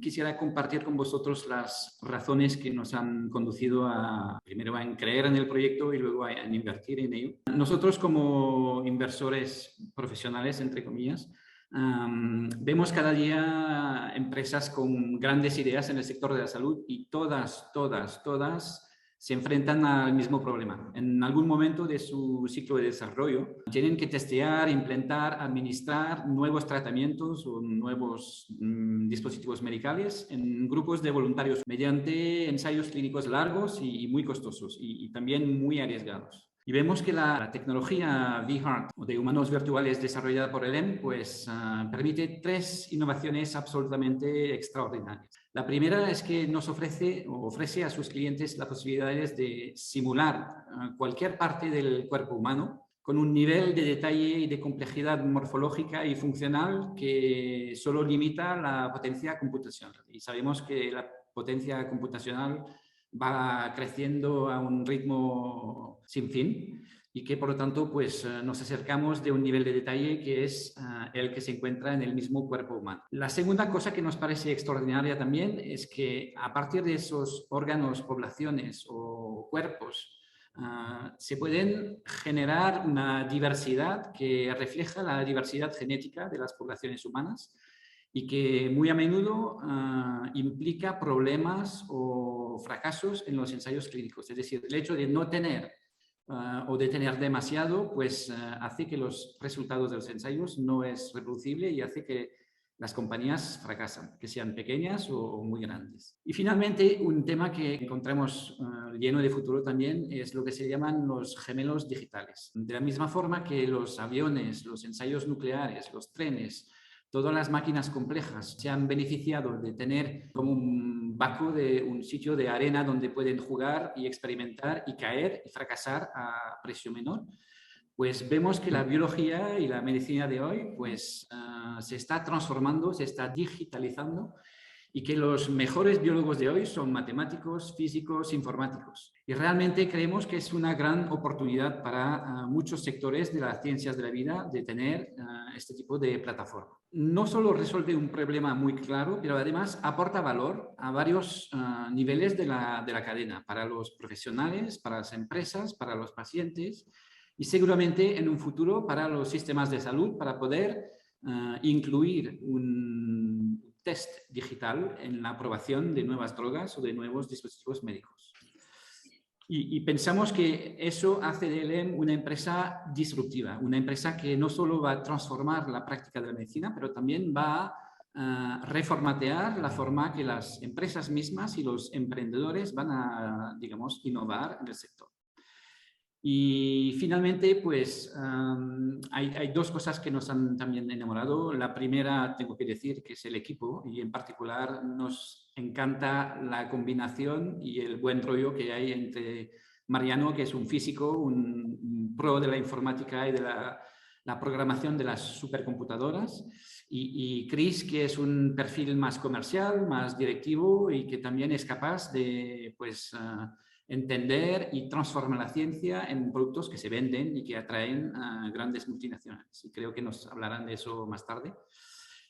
Quisiera compartir con vosotros las razones que nos han conducido primero a creer en el proyecto y luego a invertir en ello. Nosotros como inversores profesionales, entre comillas, vemos cada día empresas con grandes ideas en el sector de la salud y todas se enfrentan al mismo problema. En algún momento de su ciclo de desarrollo tienen que testear, implementar, administrar nuevos tratamientos o nuevos dispositivos medicales en grupos de voluntarios mediante ensayos clínicos largos y muy costosos y también muy arriesgados. Y vemos que la tecnología VHeart o de humanos virtuales desarrollada por el pues permite tres innovaciones absolutamente extraordinarias. La primera es que nos ofrece a sus clientes la posibilidad de simular cualquier parte del cuerpo humano con un nivel de detalle y de complejidad morfológica y funcional que solo limita la potencia computacional. Y sabemos que la potencia computacional va creciendo a un ritmo sin fin y que por lo tanto pues, nos acercamos de un nivel de detalle que es el que se encuentra en el mismo cuerpo humano. La segunda cosa que nos parece extraordinaria también es que a partir de esos órganos, poblaciones o cuerpos se pueden generar una diversidad que refleja la diversidad genética de las poblaciones humanas y que muy a menudo implica problemas o fracasos en los ensayos clínicos. Es decir, el hecho de no tener o de tener demasiado, pues hace que los resultados de los ensayos no es reproducible y hace que las compañías fracasan, que sean pequeñas o muy grandes. Y finalmente, un tema que encontramos lleno de futuro también es lo que se llaman los gemelos digitales. De la misma forma que los aviones, los ensayos nucleares, los trenes, todas las máquinas complejas se han beneficiado de tener como un banco de un sitio de arena donde pueden jugar y experimentar y caer y fracasar a precio menor. Pues vemos que la biología y la medicina de hoy pues, se está transformando, se está digitalizando y que los mejores biólogos de hoy son matemáticos, físicos, informáticos. Y realmente creemos que es una gran oportunidad para muchos sectores de las ciencias de la vida de tener este tipo de plataforma. No solo resuelve un problema muy claro, pero además aporta valor a varios niveles de la cadena, para los profesionales, para las empresas, para los pacientes y seguramente en un futuro para los sistemas de salud, para poder incluir un test digital en la aprobación de nuevas drogas o de nuevos dispositivos médicos. Y pensamos que eso hace de ELEM una empresa disruptiva, una empresa que no solo va a transformar la práctica de la medicina, pero también va a reformatear la forma que las empresas mismas y los emprendedores van a, digamos, innovar en el sector. Y finalmente, pues hay dos cosas que nos han también enamorado. La primera, tengo que decir, que es el equipo y en particular nos encanta la combinación y el buen rollo que hay entre Mariano, que es un físico, un pro de la informática y de la programación de las supercomputadoras, y Chris, que es un perfil más comercial, más directivo y que también es capaz de, pues, entender y transformar la ciencia en productos que se venden y que atraen a grandes multinacionales. Y creo que nos hablarán de eso más tarde.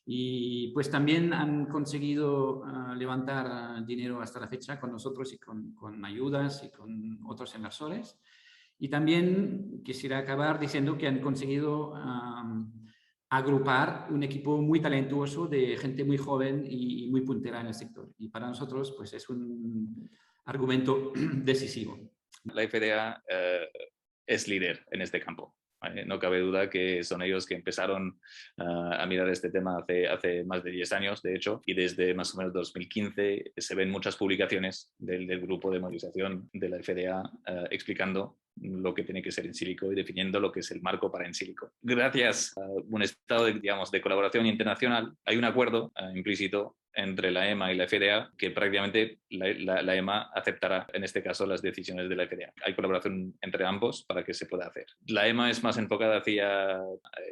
Y pues también han conseguido levantar dinero hasta la fecha con nosotros y con ayudas y con otros inversores. Y también quisiera acabar diciendo que han conseguido agrupar un equipo muy talentoso de gente muy joven y muy puntera en el sector. Y para nosotros pues es un argumento decisivo. La FDA es líder en este campo. ¿Vale? No cabe duda que son ellos que empezaron a mirar este tema hace más de 10 años, de hecho, y desde más o menos 2015 se ven muchas publicaciones del grupo de movilización de la FDA explicando lo que tiene que ser in silico y definiendo lo que es el marco para in silico. Gracias a un estado de colaboración internacional, hay un acuerdo implícito entre la EMA y la FDA, que prácticamente la EMA aceptará, en este caso, las decisiones de la FDA. Hay colaboración entre ambos para que se pueda hacer. La EMA es más enfocada hacia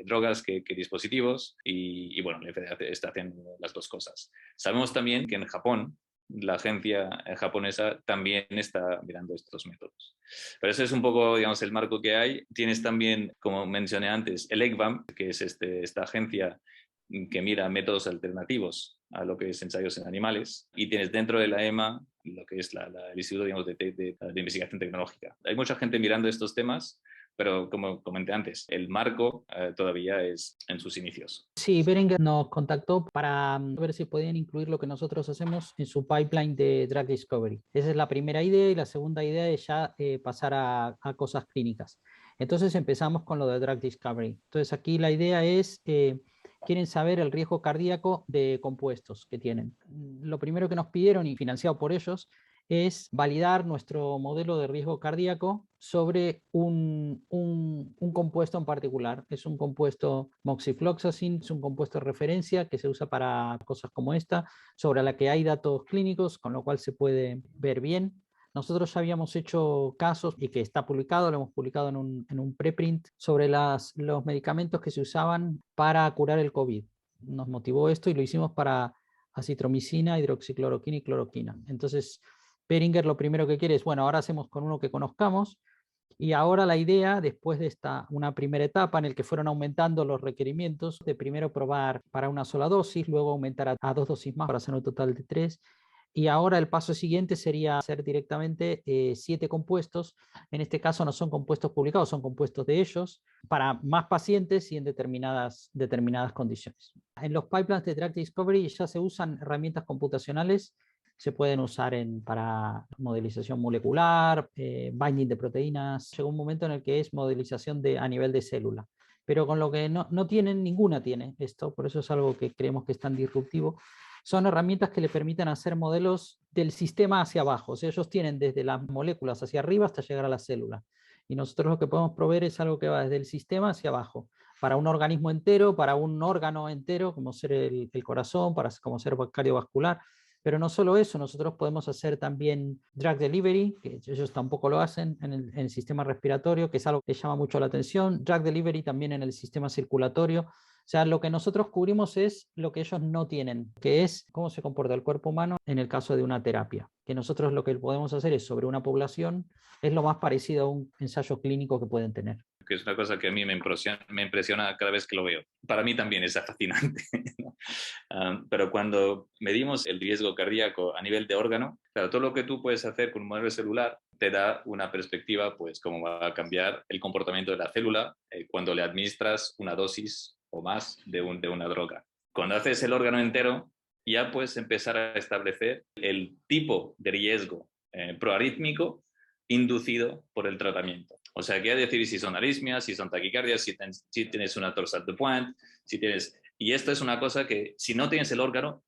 drogas que dispositivos y bueno, la FDA está haciendo las dos cosas. Sabemos también que en Japón, la agencia japonesa también está mirando estos métodos. Pero ese es un poco, digamos, el marco que hay. Tienes también, como mencioné antes, el ECVAM, que es esta agencia que mira métodos alternativos a lo que es ensayos en animales, y tienes dentro de la EMA lo que es el Instituto, digamos, de Investigación Tecnológica. Hay mucha gente mirando estos temas, pero como comenté antes, el marco todavía es en sus inicios. Sí, Behringer nos contactó para ver si podían incluir lo que nosotros hacemos en su pipeline de drug discovery. Esa es la primera idea, y la segunda idea es ya pasar a cosas clínicas. Entonces empezamos con lo de drug discovery. Entonces aquí la idea es, quieren saber el riesgo cardíaco de compuestos que tienen. Lo primero que nos pidieron, y financiado por ellos, es validar nuestro modelo de riesgo cardíaco sobre un compuesto en particular. Es un compuesto moxifloxacin, es un compuesto de referencia que se usa para cosas como esta, sobre la que hay datos clínicos, con lo cual se puede ver bien. Nosotros ya habíamos hecho casos, y que está publicado, lo hemos publicado en un preprint, sobre los medicamentos que se usaban para curar el COVID. Nos motivó esto y lo hicimos para acitromicina, hidroxicloroquina y cloroquina. Entonces, Behringer lo primero que quiere es, bueno, ahora hacemos con uno que conozcamos, y ahora la idea, después de una primera etapa en la que fueron aumentando los requerimientos, de primero probar para una sola dosis, luego aumentar a 2 dosis más para hacer un total de 3, y ahora el paso siguiente sería hacer directamente 7 compuestos. En este caso no son compuestos publicados, son compuestos de ellos, para más pacientes y en determinadas condiciones. En los pipelines de Drug Discovery ya se usan herramientas computacionales. Se pueden usar para modelización molecular, binding de proteínas. Llegó un momento en el que es modelización a nivel de célula. Pero con lo que no tienen, ninguna tiene esto, por eso es algo que creemos que es tan disruptivo. Son herramientas que le permiten hacer modelos del sistema hacia abajo. O sea, ellos tienen desde las moléculas hacia arriba hasta llegar a la célula. Y nosotros lo que podemos proveer es algo que va desde el sistema hacia abajo, para un organismo entero, para un órgano entero, como ser el corazón, como ser cardiovascular. Pero no solo eso, nosotros podemos hacer también drug delivery, que ellos tampoco lo hacen en el sistema respiratorio, que es algo que llama mucho la atención. Drug delivery también en el sistema circulatorio. O sea, lo que nosotros cubrimos es lo que ellos no tienen, que es cómo se comporta el cuerpo humano en el caso de una terapia. Que nosotros lo que podemos hacer es sobre una población, es lo más parecido a un ensayo clínico que pueden tener. Que es una cosa que a mí me impresiona cada vez que lo veo. Para mí también es fascinante. ¿No? Pero cuando medimos el riesgo cardíaco a nivel de órgano, claro, todo lo que tú puedes hacer con un modelo celular te da una perspectiva, pues, cómo va a cambiar el comportamiento de la célula cuando le administras una dosis o más de una droga. Cuando haces el órgano entero, ya puedes empezar a establecer el tipo de riesgo proarrítmico inducido por el tratamiento. O sea, quiere decir si son aritmias, si son taquicardias, si tienes una torsade de Pointes, si tienes... Y esto es una cosa que si no tienes el órgano,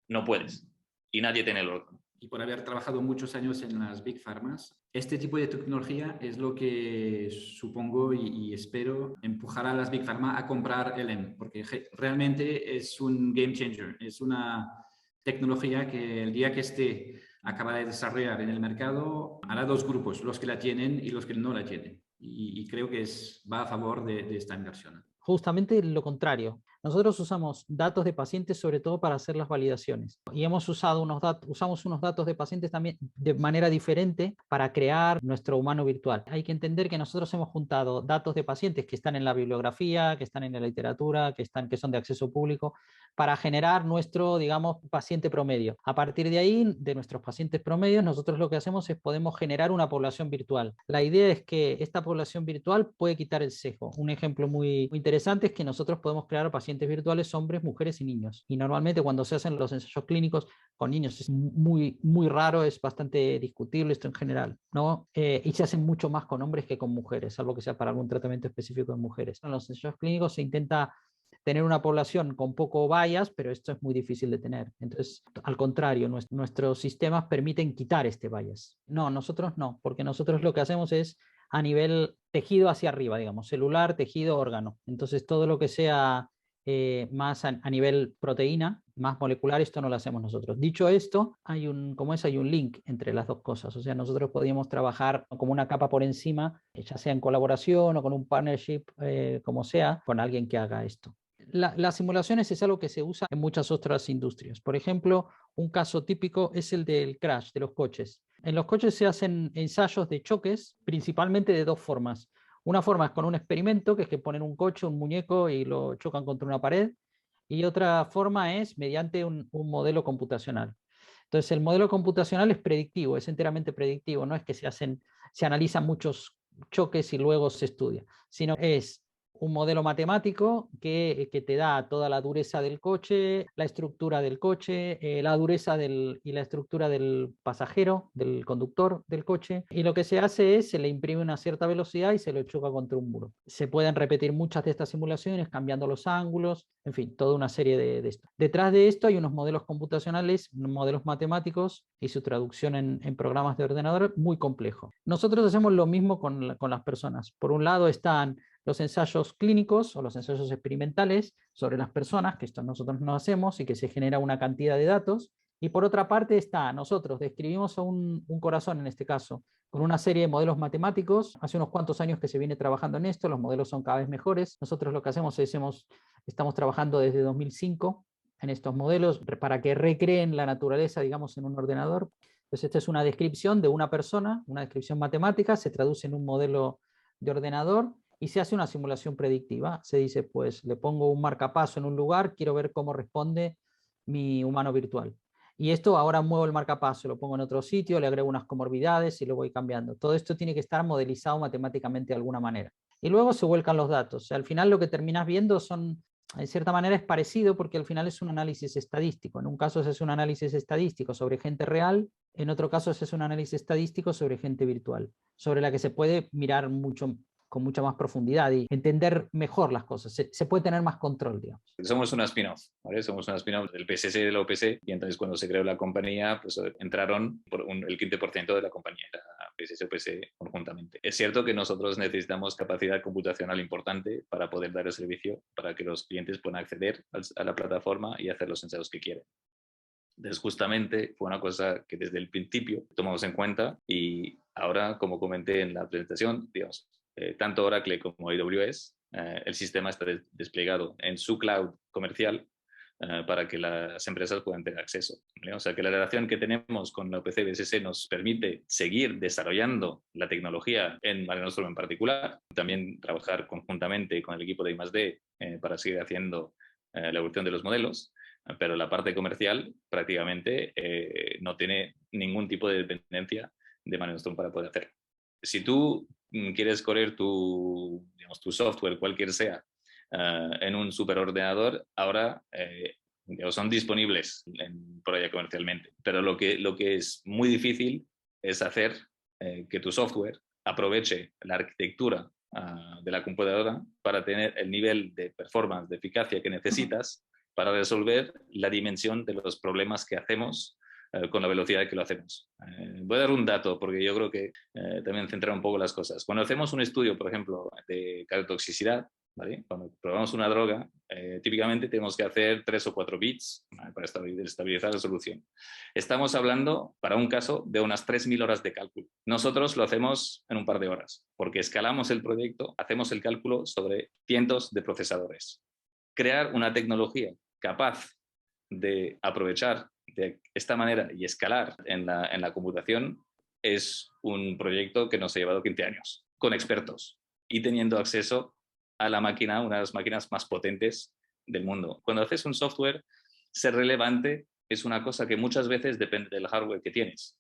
no puedes. Y nadie tiene el órgano. Y por haber trabajado muchos años en las Big Pharmas, este tipo de tecnología es lo que supongo y espero empujar a las Big Pharma a comprar ELEM, porque realmente es un game changer, es una tecnología que el día que esté acaba de desarrollar en el mercado, hará 2 grupos, los que la tienen y los que no la tienen. Y creo que va a favor de esta inversión. Justamente lo contrario. Nosotros usamos datos de pacientes sobre todo para hacer las validaciones, y usamos unos datos de pacientes también de manera diferente para crear nuestro humano virtual. Hay que entender que nosotros hemos juntado datos de pacientes que están en la bibliografía, que están en la literatura, que son de acceso público, para generar nuestro, digamos, paciente promedio. A partir de ahí, de nuestros pacientes promedios, nosotros lo que hacemos es podemos generar una población virtual. La idea es que esta población virtual puede quitar el sesgo. Un ejemplo muy interesante es que nosotros podemos crear pacientes virtuales, hombres, mujeres y niños. Y normalmente cuando se hacen los ensayos clínicos con niños es muy raro, es bastante discutible esto en general, ¿no? Y se hacen mucho más con hombres que con mujeres, salvo que sea para algún tratamiento específico en mujeres. En los ensayos clínicos se intenta tener una población con poco bias, pero esto es muy difícil de tener. Entonces, al contrario, nuestros sistemas permiten quitar este bias. No, nosotros no, porque nosotros lo que hacemos es a nivel tejido hacia arriba, digamos, celular, tejido, órgano. Entonces, todo lo que sea más a nivel proteína, más molecular, esto no lo hacemos nosotros. Dicho esto, hay un link entre las dos cosas. O sea, nosotros podríamos trabajar como una capa por encima, ya sea en colaboración o con un partnership, como sea, con alguien que haga esto. Las simulaciones es algo que se usa en muchas otras industrias. Por ejemplo, un caso típico es el del crash de los coches. En los coches se hacen ensayos de choques, principalmente de 2 formas. Una forma es con un experimento, que es que ponen un coche, un muñeco y lo chocan contra una pared. y otra forma es mediante un modelo computacional. Entonces, el modelo computacional es predictivo, es enteramente predictivo, no es que se analizan muchos choques y luego se estudia, sino es un modelo matemático que te da toda la dureza del coche, la estructura del coche, la dureza y la estructura del pasajero, del conductor del coche. Y lo que se hace es, se le imprime una cierta velocidad y se lo choca contra un muro. Se pueden repetir muchas de estas simulaciones cambiando los ángulos, en fin, toda una serie de esto. Detrás de esto hay unos modelos computacionales, modelos matemáticos y su traducción en programas de ordenador muy complejo. Nosotros hacemos lo mismo con las personas. Por un lado están los ensayos clínicos o los ensayos experimentales sobre las personas, que esto nosotros no hacemos y que se genera una cantidad de datos. Y por otra parte está, nosotros describimos a un corazón en este caso, con una serie de modelos matemáticos. Hace unos cuantos años que se viene trabajando en esto, los modelos son cada vez mejores. Nosotros lo que hacemos es, estamos trabajando desde 2005 en estos modelos para que recreen la naturaleza, digamos, en un ordenador. Entonces, esta es una descripción de una persona, una descripción matemática, se traduce en un modelo de ordenador y se hace una simulación predictiva. Se dice, pues le pongo un marcapaso en un lugar, quiero ver cómo responde mi humano virtual. Y esto ahora muevo el marcapaso, lo pongo en otro sitio, le agrego unas comorbilidades y lo voy cambiando. Todo esto tiene que estar modelizado matemáticamente de alguna manera. Y luego se vuelcan los datos. O sea, al final lo que terminas viendo son, en cierta manera es parecido porque al final es un análisis estadístico. En un caso se hace un análisis estadístico sobre gente real, en otro caso se hace un análisis estadístico sobre gente virtual, sobre la que se puede mirar con mucha más profundidad y entender mejor las cosas. Se puede tener más control, digamos. Somos una spin-off, ¿vale? Somos una spin-off del PSS y de la OPC, y entonces cuando se creó la compañía, pues entraron el 15% de la compañía, era PSS y OPC conjuntamente. Es cierto que nosotros necesitamos capacidad computacional importante para poder dar el servicio, para que los clientes puedan acceder a la plataforma y hacer los ensayos que quieren. Entonces, justamente fue una cosa que desde el principio tomamos en cuenta y ahora, como comenté en la presentación, digamos, tanto Oracle como AWS, el sistema está desplegado en su cloud comercial para que las empresas puedan tener acceso, ¿vale? O sea que la relación que tenemos con la OPC BSS nos permite seguir desarrollando la tecnología en Mare Nostrum en particular, también trabajar conjuntamente con el equipo de I+D para seguir haciendo la evolución de los modelos, pero la parte comercial prácticamente no tiene ningún tipo de dependencia de Mare Nostrum para poder hacerlo. Si tú quieres correr tu software, cualquier sea, en un superordenador, ahora son disponibles por allá comercialmente. Pero lo que es muy difícil es hacer que tu software aproveche la arquitectura de la computadora para tener el nivel de performance, de eficacia que necesitas para resolver la dimensión de los problemas que hacemos con la velocidad que lo hacemos. Voy a dar un dato porque yo creo que también centra un poco las cosas. Cuando hacemos un estudio, por ejemplo, de cardiotoxicidad, ¿vale? Cuando probamos una droga, típicamente tenemos que hacer 3 o 4 bits, ¿vale? Para estabilizar la solución. Estamos hablando, para un caso, de unas 3.000 horas de cálculo. Nosotros lo hacemos en un par de horas, porque escalamos el proyecto, hacemos el cálculo sobre cientos de procesadores. Crear una tecnología capaz de aprovechar de esta manera y escalar en la computación es un proyecto que nos ha llevado 15 años, con expertos y teniendo acceso a la máquina, una de las máquinas más potentes del mundo. Cuando haces un software, ser relevante es una cosa que muchas veces depende del hardware que tienes.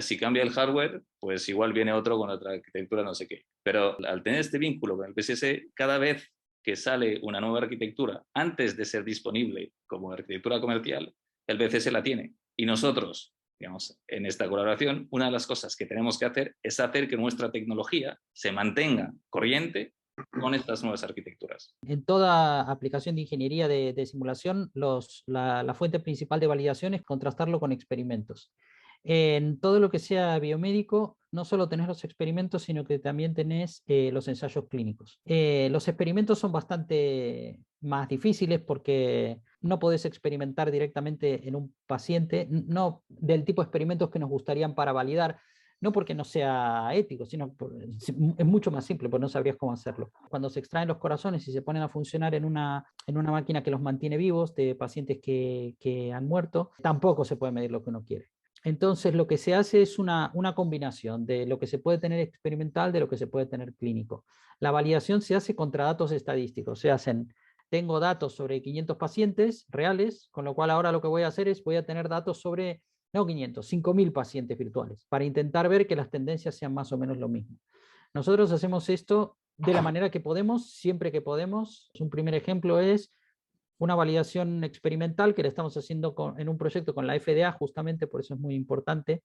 Si cambia el hardware, pues igual viene otro con otra arquitectura, no sé qué. Pero al tener este vínculo con el PSS, cada vez que sale una nueva arquitectura, antes de ser disponible como arquitectura comercial, el PSS la tiene. Y nosotros, digamos, en esta colaboración, una de las cosas que tenemos que hacer es hacer que nuestra tecnología se mantenga corriente con estas nuevas arquitecturas. En toda aplicación de ingeniería de simulación, la fuente principal de validación es contrastarlo con experimentos. En todo lo que sea biomédico, no solo tenés los experimentos, sino que también tenés los ensayos clínicos. Los experimentos son bastante más difíciles porque no podés experimentar directamente en un paciente, no del tipo de experimentos que nos gustarían para validar, no porque no sea ético, sino es mucho más simple, porque no sabrías cómo hacerlo. Cuando se extraen los corazones y se ponen a funcionar en una máquina que los mantiene vivos, de pacientes que han muerto, tampoco se puede medir lo que uno quiere. Entonces lo que se hace es una combinación de lo que se puede tener experimental, de lo que se puede tener clínico. La validación se hace contra datos estadísticos, se hacen tengo datos sobre 500 pacientes reales, con lo cual ahora lo que voy a hacer es voy a tener datos sobre, no 500, 5.000 pacientes virtuales, para intentar ver que las tendencias sean más o menos lo mismo. Nosotros hacemos esto de la manera que podemos, siempre que podemos. Un primer ejemplo es una validación experimental que le estamos haciendo en un proyecto con la FDA, justamente por eso es muy importante,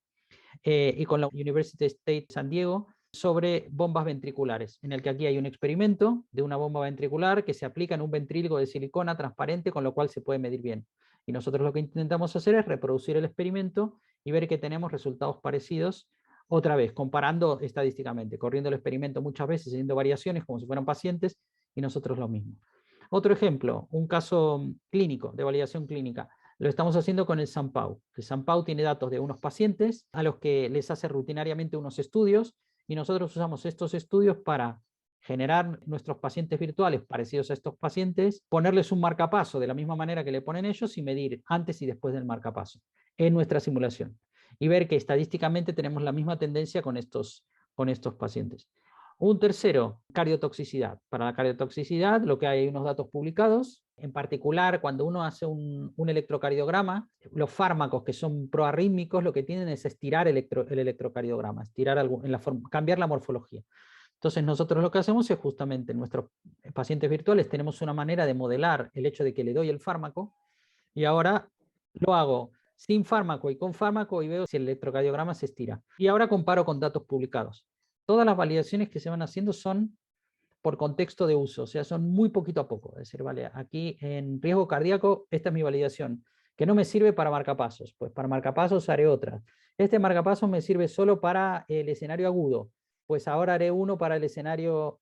y con la University State San Diego, sobre bombas ventriculares, en el que aquí hay un experimento de una bomba ventricular que se aplica en un ventrílogo de silicona transparente, con lo cual se puede medir bien. Y nosotros lo que intentamos hacer es reproducir el experimento y ver que tenemos resultados parecidos, otra vez, comparando estadísticamente, corriendo el experimento muchas veces, haciendo variaciones como si fueran pacientes, y nosotros lo mismo. Otro ejemplo, un caso clínico, de validación clínica. Lo estamos haciendo con el San Pau. El San Pau tiene datos de unos pacientes a los que les hace rutinariamente unos estudios, y nosotros usamos estos estudios para generar nuestros pacientes virtuales parecidos a estos pacientes, ponerles un marcapaso de la misma manera que le ponen ellos y medir antes y después del marcapaso en nuestra simulación. Y ver que estadísticamente tenemos la misma tendencia con estos pacientes. Un tercero, cardiotoxicidad. Para la cardiotoxicidad, lo que hay unos datos publicados. En particular, cuando uno hace un electrocardiograma, los fármacos que son proarrítmicos lo que tienden es estirar el electrocardiograma, cambiar la morfología. Entonces nosotros lo que hacemos es justamente en nuestros pacientes virtuales tenemos una manera de modelar el hecho de que le doy el fármaco, y ahora lo hago sin fármaco y con fármaco y veo si el electrocardiograma se estira. Y ahora comparo con datos publicados. Todas las validaciones que se van haciendo son por contexto de uso, o sea, son muy poquito a poco. Es decir, vale, aquí en riesgo cardíaco, esta es mi validación, que no me sirve para marcapasos, pues para marcapasos haré otra. Este marcapasos me sirve solo para el escenario agudo, pues ahora haré uno para el escenario,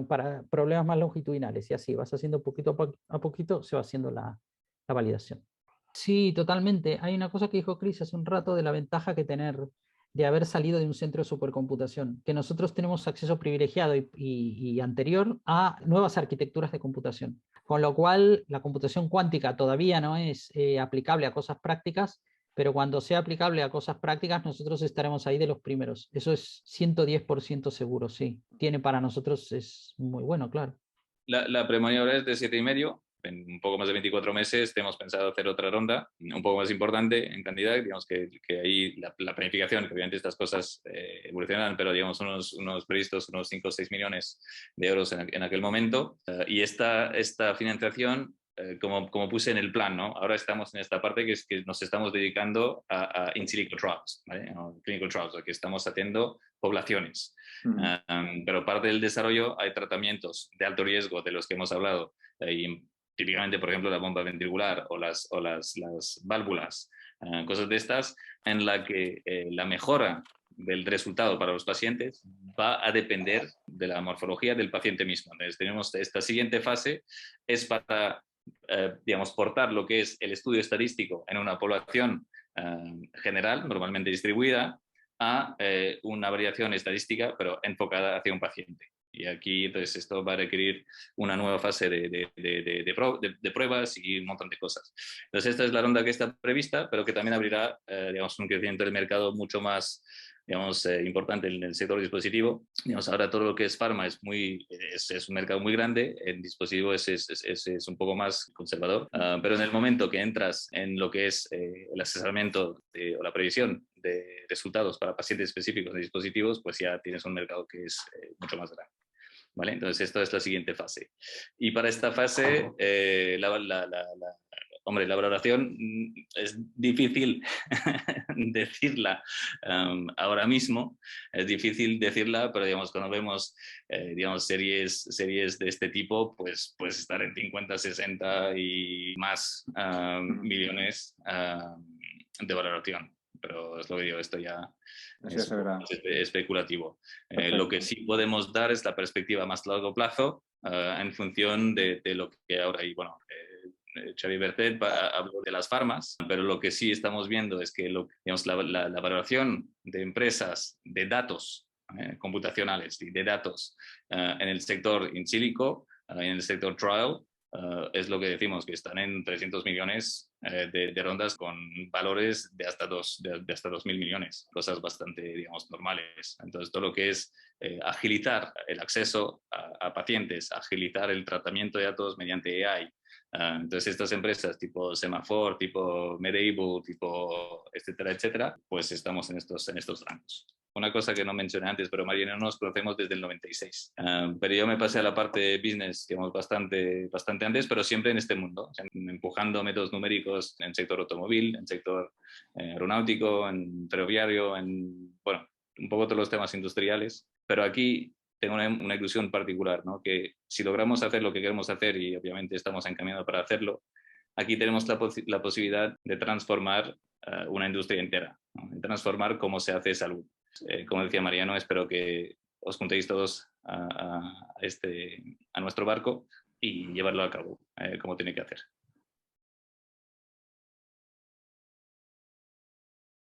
para problemas más longitudinales, y así vas haciendo poquito a poquito, se va haciendo la validación. Sí, totalmente. Hay una cosa que dijo Chris hace un rato de la ventaja que tener de haber salido de un centro de supercomputación, que nosotros tenemos acceso privilegiado y anterior a nuevas arquitecturas de computación, con lo cual la computación cuántica todavía no es aplicable a cosas prácticas, pero cuando sea aplicable a cosas prácticas nosotros estaremos ahí de los primeros. Eso es 110% seguro, sí. Tiene para nosotros, es muy bueno, claro. La premaniobra es de 7,5. En un poco más de 24 meses tenemos pensado hacer otra ronda, un poco más importante en cantidad. Digamos que ahí la planificación, que obviamente estas cosas evolucionan, pero digamos unos previstos unos 5 o 6 millones de euros en aquel momento. Y esta financiación, como puse en el plan, ¿no? Ahora estamos en esta parte que es que nos estamos dedicando a in silico trials, ¿vale? Clinical trials, que estamos haciendo poblaciones. Pero parte del desarrollo hay tratamientos de alto riesgo de los que hemos hablado, y típicamente, por ejemplo, la bomba ventricular o las válvulas, cosas de estas, en la que la mejora del resultado para los pacientes va a depender de la morfología del paciente mismo. Entonces, tenemos esta siguiente fase, es para, digamos, portar lo que es el estudio estadístico en una población general, normalmente distribuida, a una variación estadística, pero enfocada hacia un paciente. Y aquí, entonces, esto va a requerir una nueva fase de pruebas y un montón de cosas. Entonces, esta es la ronda que está prevista, pero que también abrirá, digamos, un crecimiento del mercado mucho más, digamos, importante en el sector dispositivo. Digamos, ahora todo lo que es farma es un mercado muy grande, el dispositivo es un poco más conservador, pero en el momento que entras en lo que es el asesoramiento o la previsión de resultados para pacientes específicos de dispositivos, pues ya tienes un mercado que es mucho más grande. ¿Vale? Entonces, esta es la siguiente fase. Y para esta fase, hombre, la valoración es difícil decirla ahora mismo, es difícil decirla, pero digamos, cuando vemos digamos, series de este tipo, pues puedes estar en 50, 60 y más millones de valoración. Pero es lo que digo, esto ya es especulativo. Lo que sí podemos dar es la perspectiva más largo plazo en función de lo que ahora hay. Bueno, Xavi Bertet habló de las farmas, pero lo que sí estamos viendo es que digamos, la valoración de empresas de datos computacionales y de datos en el sector in silico, en el sector trial, es lo que decimos, que están en 300 millones de rondas con valores de hasta 2.000 millones, cosas bastante, digamos, normales. Entonces, todo lo que es agilizar el acceso a pacientes, agilizar el tratamiento de datos mediante AI. Entonces, estas empresas tipo Semaphore, tipo Medable, tipo etcétera, etcétera, pues estamos en estos rangos. Una cosa que no mencioné antes, pero María y no nos conocemos desde el 96. Pero yo me pasé a la parte de business, digamos, bastante antes, pero siempre en este mundo, empujando métodos numéricos en sector automóvil, en sector aeronáutico, en ferroviario, bueno, un poco todos los temas industriales. Pero aquí tengo una ilusión particular, ¿no? Que si logramos hacer lo que queremos hacer, y obviamente estamos encaminados para hacerlo, aquí tenemos la posibilidad de transformar una industria entera, ¿no? De transformar cómo se hace salud. Como decía Mariano, espero que os juntéis todos a nuestro barco y llevarlo a cabo como tiene que hacer.